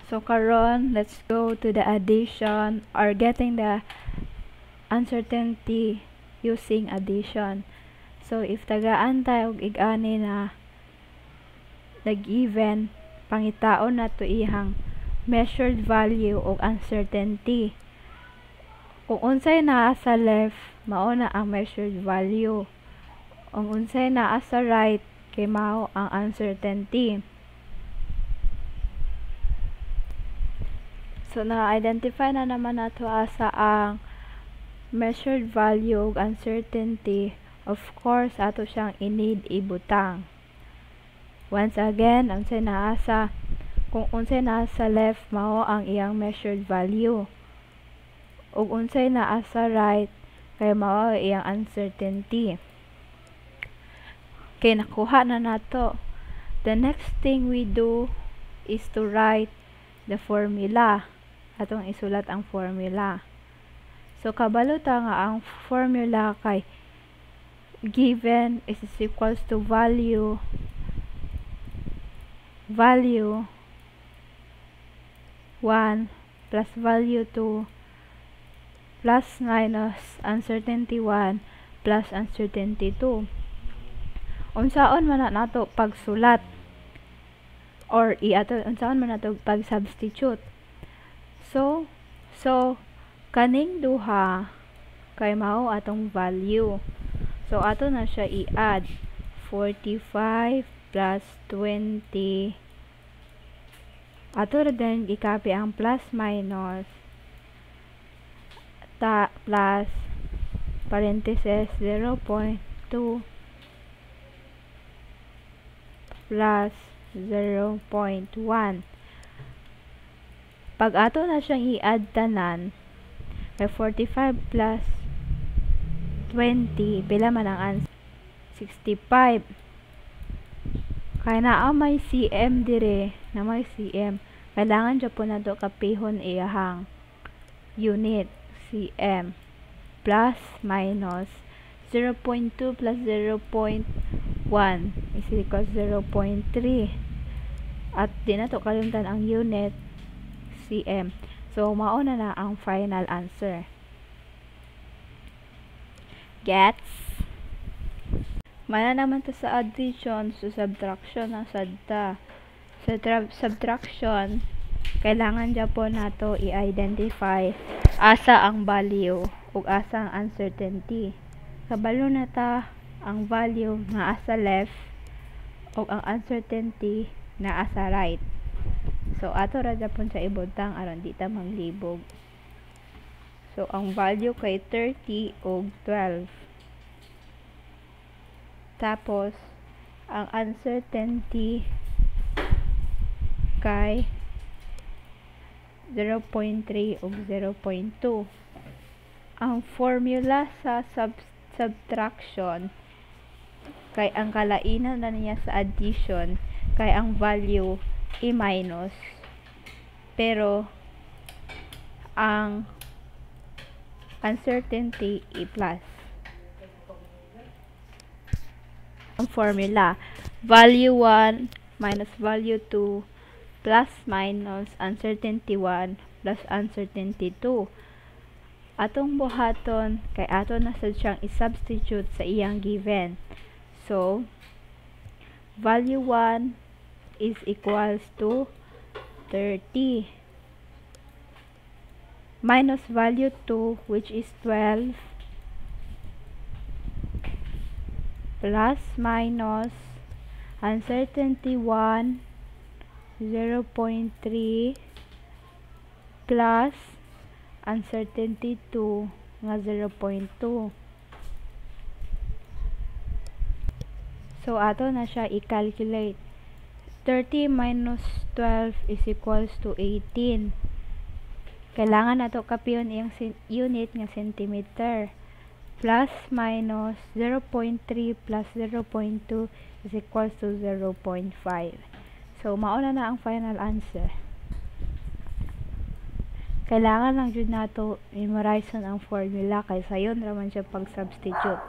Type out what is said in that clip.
So karon, let's go to the addition or getting the uncertainty using addition. So if tagaan tayo og ig-ani na given, pangitaon na to ihang measured value og uncertainty. Kung unsay naa sa left, mao na ang measured value. Kung unsay naa sa right, kay mao ang uncertainty. So na-identify na naman nato asa ang measured value ug uncertainty. Of course, ato siyang i-need ibutang. Once again, kung unsay naa sa left, mao ang iyang measured value. Ug unsay naa sa right, kay mao ang iyang uncertainty. Okay, nakuha na nato. The next thing we do is to write the formula. Atong isulat ang formula. So kabalo ta nga ang formula kay given is equals to value 1 plus value 2 plus minus uncertainty 1 plus uncertainty 2. Unsaon man nato pagsulat or unsaon man nato pag-substitute. So kaning duha kay mao atong value. So ato na siya i-add 45 plus 20. Ato ra din i-copy ang plus minus plus parenthesis 0.2 plus 0.1. Pag ato na siyang i-add tanan, may 45 plus 20, pila man ang answer? 65. Kaya naa may cm dire, na may cm. Kailangan dyan po na do kapihon iyahang unit, cm. Plus, minus, 0.2 plus 0.1 is equals 0.3. At di na to kalimtan ang unit, cm. So, mauna na ang final answer. Gets? Mana naman to sa addition, so subtraction ang sadta. Sa subtraction, kailangan dyan po nato i-identify asa ang value ug asa ang uncertainty. Kabalo na ta ang value na asa left ug ang uncertainty na asa right. So, ato ra dyan sa ibutang aron di ta manglibog. So, ang value kay 30 ug 12. Tapos, ang uncertainty kay 0.3 ug 0.2. Ang formula sa subtraction kay ang kalainan na niya sa addition kay ang value i-minus pero ang uncertainty i-plus. Ang formula, value 1 minus value 2 plus minus uncertainty 1 plus uncertainty 2. Atong buhaton kay ato na sad siyang i-substitute sa iyang given. So, value 1 is equals to 30 minus value 2 which is 12 plus minus uncertainty 1 0.3 plus uncertainty 2 nga 0.2. So ato na siya i-calculate. 30 minus 12 is equals to 18. Kailangan nato kapiyon iyang unit nga centimeter. Plus minus 0.3 plus 0.2 is equals to 0.5. So, mauna na ang final answer. Kailangan lang dyan nato memorize ang formula kaysa yun raman siya pag-substitute.